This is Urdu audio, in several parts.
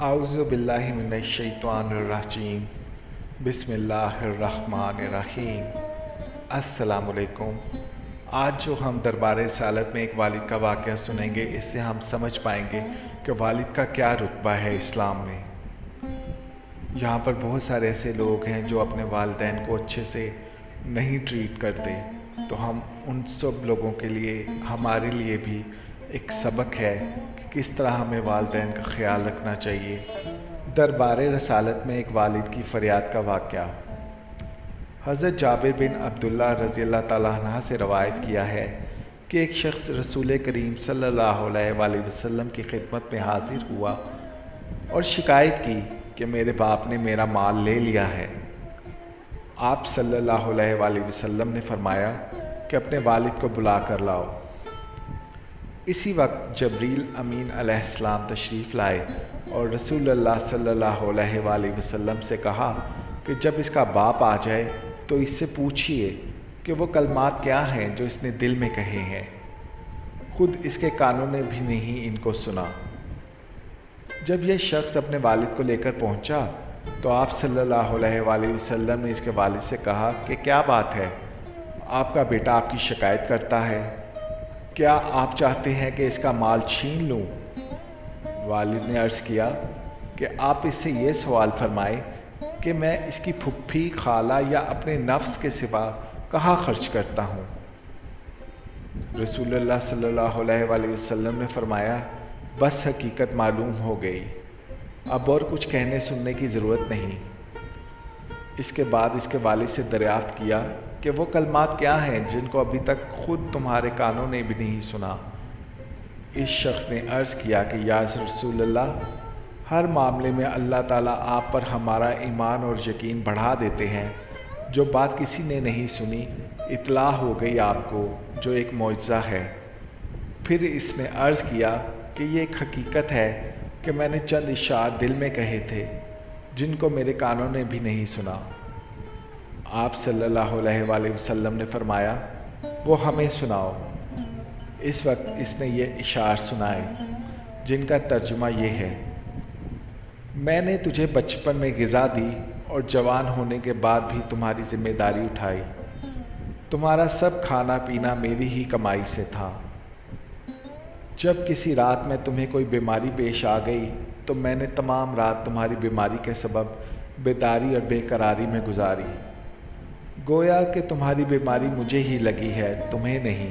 اعوذ باللہ من الشیطان الرجیم بسم اللہ الرحمن الرحیم۔ السلام علیکم۔ آج جو ہم دربار رسالت میں ایک والد کا واقعہ سنیں گے، اس سے ہم سمجھ پائیں گے کہ والد کا کیا رتبہ ہے اسلام میں۔ یہاں پر بہت سارے ایسے لوگ ہیں جو اپنے والدین کو اچھے سے نہیں ٹریٹ کرتے، تو ہم ان سب لوگوں کے لیے، ہمارے لیے بھی ایک سبق ہے کہ کس طرح ہمیں والدین کا خیال رکھنا چاہیے۔ دربار رسالت میں ایک والد کی فریاد کا واقعہ۔ حضرت جابر بن عبداللہ رضی اللہ تعالیٰ عنہ سے روایت کیا ہے کہ ایک شخص رسول کریم صلی اللہ علیہ وآلہ وسلم کی خدمت میں حاضر ہوا اور شکایت کی کہ میرے باپ نے میرا مال لے لیا ہے۔ آپ صلی اللہ علیہ وآلہ وسلم نے فرمایا کہ اپنے والد کو بلا کر لاؤ۔ اسی وقت جبریل امین علیہ السلام تشریف لائے اور رسول اللہ صلی اللہ علیہ وآلہ وسلم سے کہا کہ جب اس کا باپ آ جائے تو اس سے پوچھئے کہ وہ کلمات کیا ہیں جو اس نے دل میں کہے ہیں، خود اس کے کانوں نے بھی نہیں ان کو سنا۔ جب یہ شخص اپنے والد کو لے کر پہنچا تو آپ صلی اللہ علیہ وآلہ وسلم نے اس کے والد سے کہا کہ کیا بات ہے، آپ کا بیٹا آپ کی شکایت کرتا ہے، کیا آپ چاہتے ہیں کہ اس کا مال چھین لوں؟ والد نے عرض کیا کہ آپ اس سے یہ سوال فرمائے کہ میں اس کی پھپھی، خالہ یا اپنے نفس کے سوا کہاں خرچ کرتا ہوں؟ رسول اللہ صلی اللہ علیہ وآلہ وسلم نے فرمایا بس حقیقت معلوم ہو گئی، اب اور کچھ کہنے سننے کی ضرورت نہیں۔ اس کے بعد اس کے والد سے دریافت کیا کہ وہ کلمات کیا ہیں جن کو ابھی تک خود تمہارے کانوں نے بھی نہیں سنا۔ اس شخص نے عرض کیا کہ یا رسول اللہ، ہر معاملے میں اللہ تعالیٰ آپ پر ہمارا ایمان اور یقین بڑھا دیتے ہیں۔ جو بات کسی نے نہیں سنی اطلاع ہو گئی آپ کو، جو ایک معجزہ ہے۔ پھر اس نے عرض کیا کہ یہ ایک حقیقت ہے کہ میں نے چند اشعار دل میں کہے تھے جن کو میرے کانوں نے بھی نہیں سنا۔ آپ صلی اللہ علیہ وآلہ وسلم نے فرمایا وہ ہمیں سناؤ۔ اس وقت اس نے یہ اشعار سنائے جن کا ترجمہ یہ ہے: میں نے تجھے بچپن میں غذا دی اور جوان ہونے کے بعد بھی تمہاری ذمہ داری اٹھائی۔ تمہارا سب کھانا پینا میری ہی کمائی سے تھا۔ جب کسی رات میں تمہیں کوئی بیماری پیش آ گئی تو میں نے تمام رات تمہاری بیماری کے سبب بیداری اور بے قراری میں گزاری۔ گویا کہ تمہاری بیماری مجھے ہی لگی ہے، تمہیں نہیں۔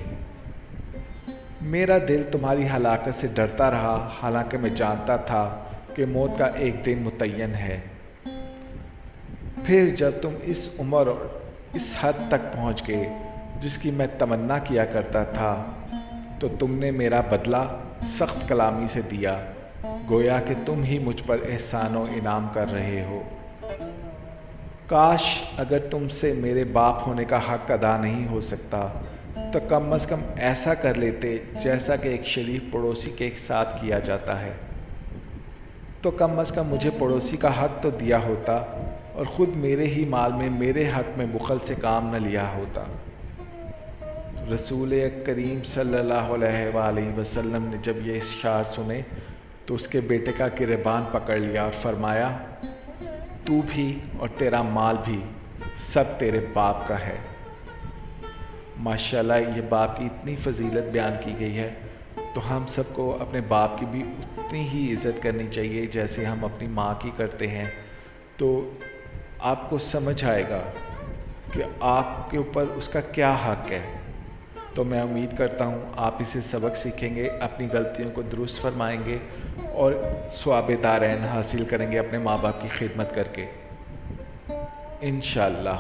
میرا دل تمہاری ہلاکت سے ڈرتا رہا، حالانکہ میں جانتا تھا کہ موت کا ایک دن متعین ہے۔ پھر جب تم اس عمر اور اس حد تک پہنچ گئے جس کی میں تمنا کیا کرتا تھا تو تم نے میرا بدلہ سخت کلامی سے دیا، گویا کہ تم ہی مجھ پر احسان و انعام کر رہے ہو۔ کاش اگر تم سے میرے باپ ہونے کا حق ادا نہیں ہو سکتا تو کم از کم ایسا کر لیتے جیسا کہ ایک شریف پڑوسی کے ساتھ کیا جاتا ہے، تو کم از کم مجھے پڑوسی کا حق تو دیا ہوتا اور خود میرے ہی مال میں میرے حق میں بخل سے کام نہ لیا ہوتا۔ رسول کریم صلی اللہ علیہ وآلہ وسلم نے جب یہ اشعار سنے تو اس کے بیٹے کا گریبان پکڑ لیا اور فرمایا تو بھی اور تیرا مال بھی سب تیرے باپ کا ہے۔ ماشاءاللہ یہ باپ کی اتنی فضیلت بیان کی گئی ہے، تو ہم سب کو اپنے باپ کی بھی اتنی ہی عزت کرنی چاہیے جیسے ہم اپنی ماں کی کرتے ہیں، تو آپ کو سمجھ آئے گا کہ آپ کے اوپر اس کا کیا حق ہے۔ تو میں امید کرتا ہوں آپ اسے سبق سیکھیں گے، اپنی غلطیوں کو درست فرمائیں گے اور ثواب دارین حاصل کریں گے اپنے ماں باپ کی خدمت کر کے انشاءاللہ۔